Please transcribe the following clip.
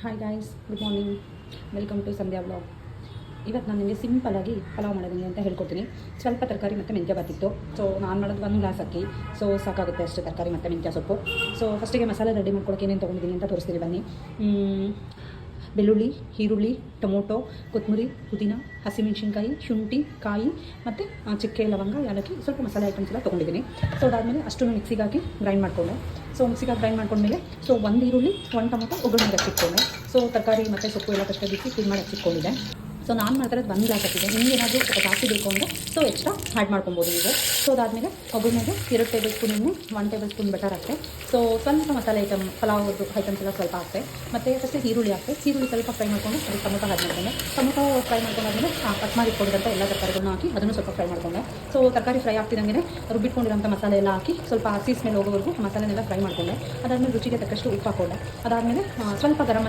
Hi guys, good morning. Welcome to Sandhya blog. ಇವತ್ತು ನಾನು ನಿಮಗೆ ಸಿಂಪಲಾಗಿ ಪಲಾವ್ ಮಾಡೋದಂಗೆ ಅಂತ ಹೇಳ್ಕೊಡ್ತೀನಿ. ಸ್ವಲ್ಪ ತರಕಾರಿ ಮತ್ತು ಮೆಂತ್ಯ ಬಾತಿತ್ತು. ಸೊ ನಾನು ಮಾಡೋದು 1 ಗ್ಲಾಸ್ ಅಕ್ಕಿ. ಸೊ ಸಾಕಾಗುತ್ತೆ ಅಷ್ಟು ತರಕಾರಿ ಮತ್ತು ಮೆಂತ್ಯ ಸೊಪ್ಪು. ಸೊ ಫಸ್ಟಿಗೆ ಮಸಾಲೆ ರೆಡಿ ಮಾಡ್ಕೊಳ್ಳೋಕೆ ಏನೇನು ತೊಗೊಂಡಿದ್ದೀನಿ ಅಂತ ತೋರಿಸ್ತೀನಿ ಬನ್ನಿ. ಬೆಳ್ಳುಳ್ಳಿ, ಈರುಳ್ಳಿ, ಟೊಮೊಟೊ, ಕೊತ್ತಂಬರಿ, ಪುದೀನ, ಹಸಿಮೆಣಸಿನ್ಕಾಯಿ, ಶುಂಠಿ, ಕಾಯಿ ಮತ್ತು ಚಕ್ಕೆ, ಲವಂಗ, ಯಾಲಕ್ಕಿ, ಸ್ವಲ್ಪ ಮಸಾಲೆ ಐಟಮ್ಸ್ ಎಲ್ಲ ತೊಗೊಂಡಿದ್ದೀನಿ. ಸೊ ಅದಾದಮೇಲೆ ಅಷ್ಟನ್ನು ಮಿಕ್ಸಿಗೆ ಹಾಕಿ ಗ್ರೈಂಡ್ ಮಾಡಿಕೊಂಡೆ. ಸೊ ಮಿಕ್ಸಿಗೆ ಗ್ರೈಂಡ್ ಮಾಡ್ಕೊಂಡ್ಮೇಲೆ ಸೊ 1 ಈರುಳ್ಳಿ, 1 ಟೊಮೊಟೊ ಒಗ್ಗರಣೆಗೆ ಹಚ್ಚಿಟ್ಕೊಂಡೆ. ಸೊ ತರಕಾರಿ ಮತ್ತು ಸೊಪ್ಪು ಎಲ್ಲ ಕಷ್ಟ ಬಿಸಿ ಕ್ಲೀನ್ ಮಾಡಿ ಹಚ್ಚಿಟ್ಕೊಂಡಿದ್ದೆ. ಸೊ ನಾನು ಮಾಡ್ತಾಯಿರೋದು 1 ಗ್ಲಾಸ್ ಹಾಕಿದೆ. ನಿಮ್ಗೆ ಏನಾದರೂ ಸ್ವಲ್ಪ ಜಾಸ್ತಿ ಬೇಕು ಅಂದರೆ ಸೊ ಎಕ್ಸ್ಟ್ರಾ ಆ್ಯಡ್ ಮಾಡ್ಕೊಬೋದು ನೀವು. ಸೊ ಅದಾದಮೇಲೆ ಒಗ್ಗರಣೆಗೆ 2 ಟೇಬಲ್ ಸ್ಪೂನ್ ಎಣ್ಣೆ, 1 ಟೇಬಲ್ ಸ್ಪೂನ್ ಬಟರ್ ಹಾಕ್ತೆ. ಸೊ ಸ್ವಲ್ಪ ಮಸಾಲೆ ಐಟಮ್ ಪಲಾವ್ದು ಐಟಮ್ಸ್ ಎಲ್ಲ ಸ್ವಲ್ಪ ಹಾಕ್ತೆ. ಮತ್ತು ಫಸ್ಟ್ ಈರುಳ್ಳಿ ಹಾಕ್ತೆ. ಈರುಳ್ಳಿ ಸ್ವಲ್ಪ ಫ್ರೈ ಮಾಡಿಕೊಂಡು ಅದಕ್ಕೆ ಟೊಮೊಟೊ ಹಾಕಿ ಮಾಡ್ಕೊಂಡೆ. ಟೊಮೊಟೊ ಫ್ರೈ ಮಾಡ್ಕೊಂಡಾದ್ಮೇಲೆ ಕಟ್ ಮಾಡಿ ಇಟ್ಕೊಂಡಿರೋಂಥ ಎಲ್ಲ ತರಕಾರಿಗಳನ್ನ ಹಾಕಿ ಅದನ್ನು ಸ್ವಲ್ಪ ಫ್ರೈ ಮಾಡ್ಕೊಂಡೆ. ಸೊ ತರಕಾರಿ ಫ್ರೈ ಆಗ್ತಿದ್ದಂಗೆ ರುಬ್ಬಿಟ್ಕೊಂಡಿರೋಂಥ ಮಸಾಲೆ ಎಲ್ಲ ಹಾಕಿ ಸ್ವಲ್ಪ ಹಸಿ ಸ್ಮೆಲ್ ಹೋಗೋವರೆಗೂ ಮಸಾಲೆನೆಲ್ಲ ಫ್ರೈ ಮಾಡ್ಕೊಂಡೆ. ಅದಾದಮೇಲೆ ರುಚಿಗೆ ತಕ್ಕಷ್ಟು ಉಪ್ಪು ಹಾಕ್ಕೊಂಡೆ. ಅದಾದಮೇಲೆ ಸ್ವಲ್ಪ ಗರಂ